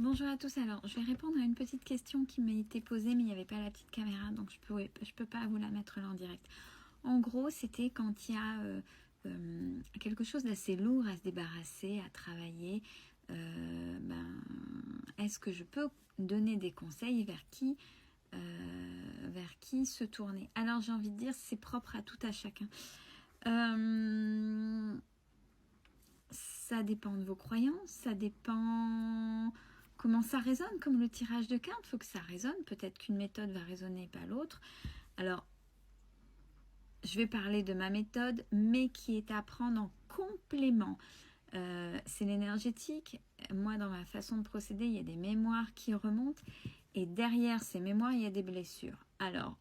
Bonjour à tous. Alors, je vais répondre à une petite question qui m'a été posée, mais il n'y avait pas la petite caméra, donc je peux pas vous la mettre là en direct. En gros, c'était quand il y a quelque chose d'assez lourd à se débarrasser, à travailler. Est-ce que je peux donner des conseils vers qui se tourner? Alors, j'ai envie de dire, c'est propre à tout à chacun. Ça dépend de vos croyances, ça dépend comment ça résonne, comme le tirage de cartes, il faut que ça résonne. Peut-être qu'une méthode va résonner, pas l'autre. Alors, je vais parler de ma méthode, mais qui est à prendre en complément. C'est l'énergétique. Moi, dans ma façon de procéder, il y a des mémoires qui remontent. Et derrière ces mémoires, il y a des blessures. Alors,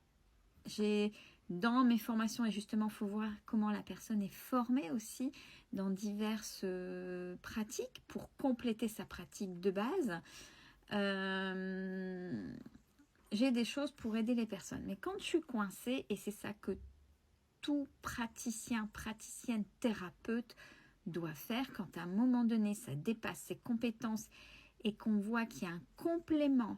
dans mes formations, et justement, il faut voir comment la personne est formée aussi dans diverses pratiques pour compléter sa pratique de base. J'ai des choses pour aider les personnes. Mais quand je suis coincée, et c'est ça que tout praticien, pratiциenne, thérapeute doit faire, quand à un moment donné, ça dépasse ses compétences et qu'on voit qu'il y a un complément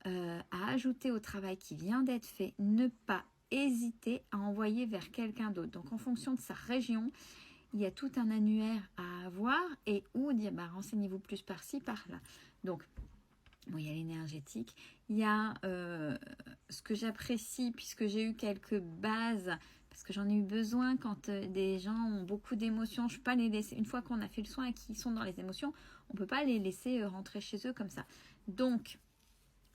à ajouter au travail qui vient d'être fait, ne pas hésiter à envoyer vers quelqu'un d'autre. Donc en fonction de sa région, il y a tout un annuaire à avoir et où dire renseignez-vous plus par-ci, par-là. Donc il y a l'énergétique, il y a ce que j'apprécie puisque j'ai eu quelques bases, parce que j'en ai eu besoin quand des gens ont beaucoup d'émotions. Je ne peux pas les laisser, une fois qu'on a fait le soin et qu'ils sont dans les émotions, on ne peut pas les laisser rentrer chez eux comme ça. Donc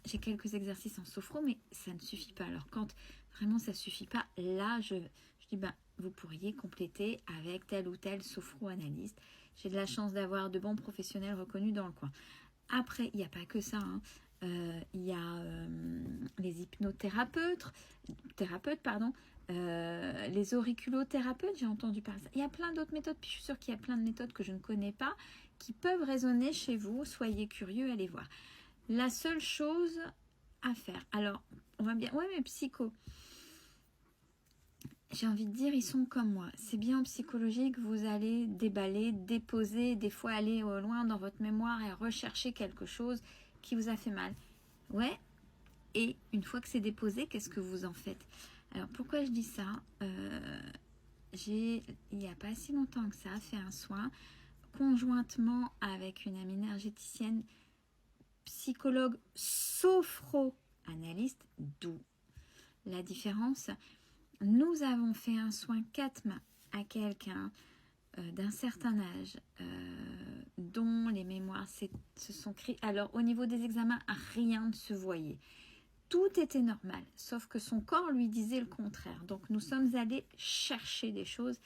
j'ai quelques exercices en sophro, mais ça ne suffit pas. Alors quand vraiment ça ne suffit pas, là je dis vous pourriez compléter avec tel ou tel sophro-analyste. J'ai de la chance d'avoir de bons professionnels reconnus dans le coin. Après, il n'y a pas que ça. Il y a les hypnothérapeutes, les auriculothérapeutes, j'ai entendu parler de ça. Il y a plein d'autres méthodes, puis je suis sûre qu'il y a plein de méthodes que je ne connais pas, qui peuvent résonner chez vous. Soyez curieux, allez voir. La seule chose à faire, alors on va bien, ouais mais psycho, j'ai envie de dire, ils sont comme moi. C'est bien en psychologie que vous allez déballer, déposer, des fois aller au loin dans votre mémoire et rechercher quelque chose qui vous a fait mal. Ouais, et une fois que c'est déposé, qu'est-ce que vous en faites? Alors pourquoi je dis ça? Il n'y a pas si longtemps que ça, fait un soin conjointement avec une amie énergéticienne, psychologue sophro-analyste, d'où la différence. Nous avons fait un soin CATM à quelqu'un d'un certain âge dont les mémoires se sont créées. Alors au niveau des examens, rien ne se voyait. Tout était normal, sauf que son corps lui disait le contraire. Donc nous sommes allés chercher des choses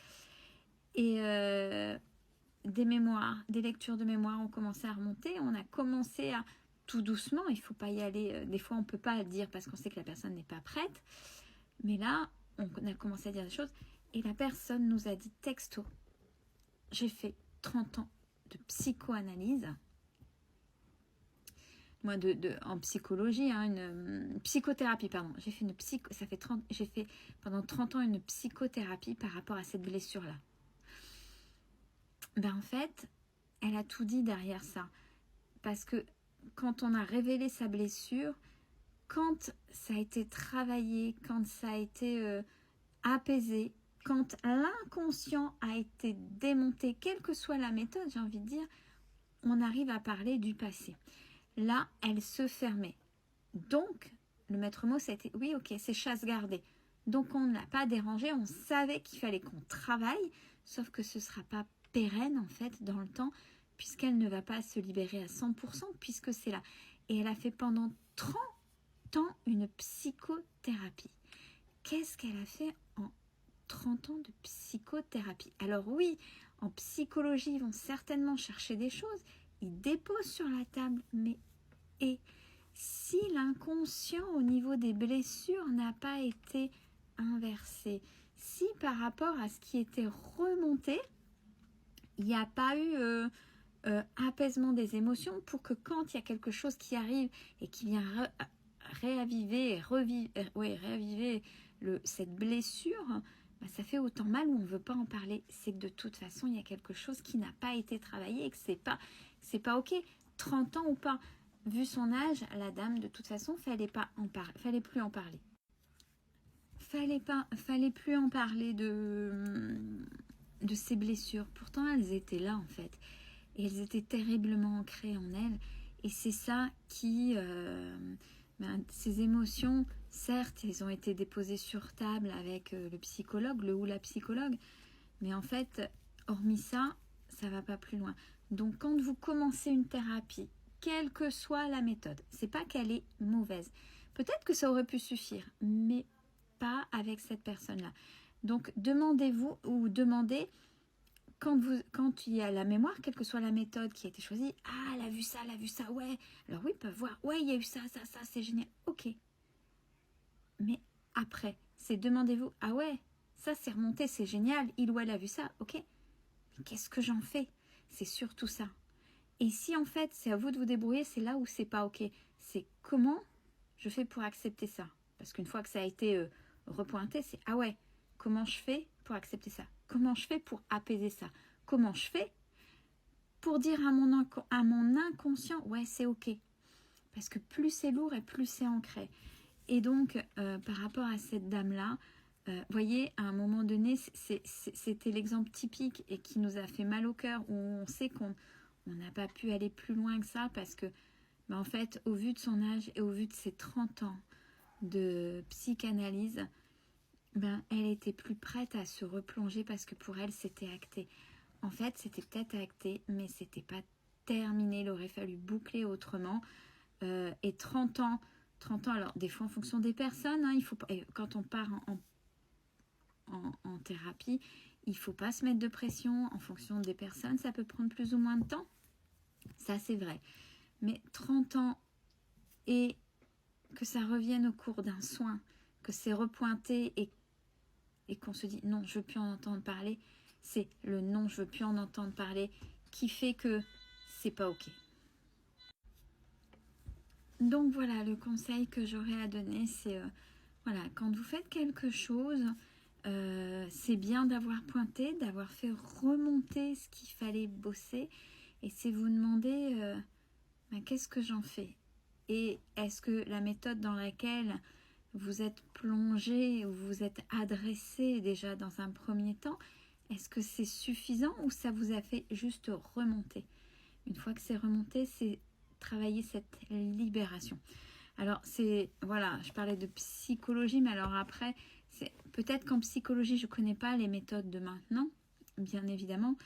et des mémoires, des lectures de mémoire ont commencé à remonter. On a commencé à tout doucement, il ne faut pas y aller. Des fois, on ne peut pas le dire parce qu'on sait que la personne n'est pas prête. Mais là, on a commencé à dire des choses. Et la personne nous a dit texto, j'ai fait 30 ans de psychoanalyse. Moi, en psychologie, une psychothérapie, pardon. J'ai fait pendant 30 ans une psychothérapie par rapport à cette blessure-là. En fait, elle a tout dit derrière ça. Parce que quand on a révélé sa blessure, quand ça a été travaillé, quand ça a été apaisé, quand l'inconscient a été démonté, quelle que soit la méthode, j'ai envie de dire, on arrive à parler du passé. Là, elle se fermait. Donc, le maître mot, ça a été, oui, ok, c'est chasse gardée. Donc, on ne l'a pas dérangé, on savait qu'il fallait qu'on travaille, sauf que ce ne sera pas pérenne, en fait, dans le temps, puisqu'elle ne va pas se libérer à 100%, puisque c'est là. Et elle a fait pendant 30 ans une psychothérapie. Qu'est-ce qu'elle a fait en 30 ans de psychothérapie? Alors oui, en psychologie, ils vont certainement chercher des choses, ils déposent sur la table, mais et si l'inconscient au niveau des blessures n'a pas été inversé, si par rapport à ce qui était remonté, il n'y a pas eu apaisement des émotions pour que quand il y a quelque chose qui arrive et qui vient réaviver cette blessure, ça fait autant mal ou on ne veut pas en parler. C'est que de toute façon, il y a quelque chose qui n'a pas été travaillé et que c'est pas ok. 30 ans ou pas. vu son âge, la dame, de toute façon, fallait plus en parler. Fallait plus en parler de ses blessures. Pourtant, elles étaient là, en fait. Et elles étaient terriblement ancrées en elle. Et c'est ça qui... ces émotions, certes, elles ont été déposées sur table avec le psychologue, le ou la psychologue. Mais en fait, hormis ça, ça va pas plus loin. Donc, quand vous commencez une thérapie, quelle que soit la méthode, c'est pas qu'elle est mauvaise. Peut-être que ça aurait pu suffire, mais pas avec cette personne-là. Donc, demandez-vous ou demandez quand il y a la mémoire, quelle que soit la méthode qui a été choisie, ah, elle a vu ça, ouais. Alors oui, ils peuvent voir, ouais, il y a eu ça, c'est génial, ok. Mais après, c'est demandez-vous, ah ouais, ça c'est remonté, c'est génial, il ou elle a vu ça, ok. Mais qu'est-ce que j'en fais? C'est surtout ça. Et si en fait, c'est à vous de vous débrouiller, c'est là où c'est pas ok. C'est comment je fais pour accepter ça? Parce qu'une fois que ça a été repointé, c'est ah ouais, comment je fais pour accepter ça? Comment je fais pour apaiser ça? Comment je fais pour dire à mon inconscient, ouais, c'est ok. Parce que plus c'est lourd et plus c'est ancré. Et donc, par rapport à cette dame-là, voyez, à un moment donné, c'était l'exemple typique et qui nous a fait mal au cœur, où on sait qu'on n'a pas pu aller plus loin que ça parce que, en fait, au vu de son âge et au vu de ses 30 ans de psychanalyse, elle était plus prête à se replonger parce que pour elle, c'était acté. En fait, c'était peut-être acté, mais c'était pas terminé. Il aurait fallu boucler autrement. Et 30 ans, alors des fois en fonction des personnes, il faut pas, quand on part en thérapie, il faut pas se mettre de pression en fonction des personnes. Ça peut prendre plus ou moins de temps. Ça, c'est vrai. Mais 30 ans et que ça revienne au cours d'un soin, que c'est repointé et qu'on se dit non, je veux plus en entendre parler, c'est le non, je veux plus en entendre parler qui fait que c'est pas ok. Donc voilà, le conseil que j'aurais à donner, c'est voilà, quand vous faites quelque chose, c'est bien d'avoir pointé, d'avoir fait remonter ce qu'il fallait bosser. Et c'est vous demander qu'est-ce que j'en fais? Et est-ce que la méthode dans laquelle vous êtes plongé ou vous êtes adressé déjà dans un premier temps, est-ce que c'est suffisant ou ça vous a fait juste remonter? Une fois que c'est remonté, c'est travailler cette libération. Alors c'est, voilà, je parlais de psychologie, mais alors après, c'est peut-être qu'en psychologie, je ne connais pas les méthodes de maintenant, bien évidemment,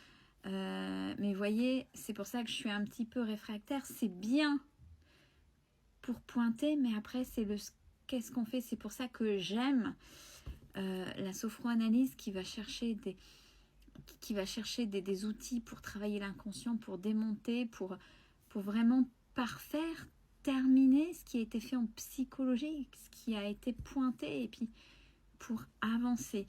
mais voyez, c'est pour ça que je suis un petit peu réfractaire. C'est bien pour pointer, mais après, c'est le qu'est-ce qu'on fait. C'est pour ça que j'aime la sophroanalyse qui va chercher des outils pour travailler l'inconscient, pour démonter, pour vraiment parfaire, terminer ce qui a été fait en psychologie, ce qui a été pointé, et puis pour avancer.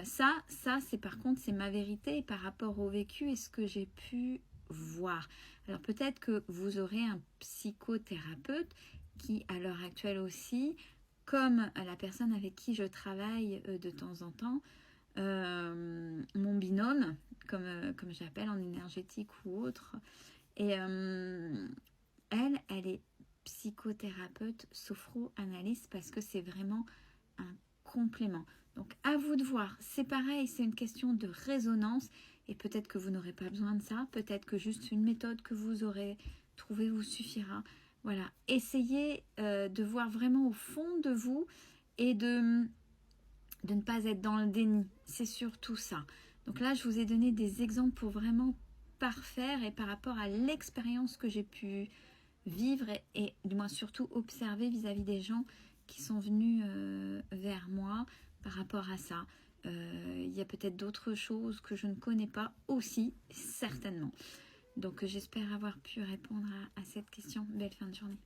Ça c'est par contre, c'est ma vérité par rapport au vécu et ce que j'ai pu voir. Alors peut-être que vous aurez un psychothérapeute qui, à l'heure actuelle aussi, comme la personne avec qui je travaille de temps en temps, mon binôme, comme j'appelle en énergétique ou autre, et elle est psychothérapeute sophro-analyste parce que c'est vraiment un complément. Donc à vous de voir, c'est pareil, c'est une question de résonance et peut-être que vous n'aurez pas besoin de ça, peut-être que juste une méthode que vous aurez trouvée vous suffira. Voilà, essayez de voir vraiment au fond de vous et de ne pas être dans le déni, c'est surtout ça. Donc là, je vous ai donné des exemples pour vraiment parfaire et par rapport à l'expérience que j'ai pu vivre et du moins surtout observer vis-à-vis des gens qui sont venus vers moi par rapport à ça. Il y a peut-être d'autres choses que je ne connais pas aussi, certainement. Donc j'espère avoir pu répondre à cette question. Belle fin de journée.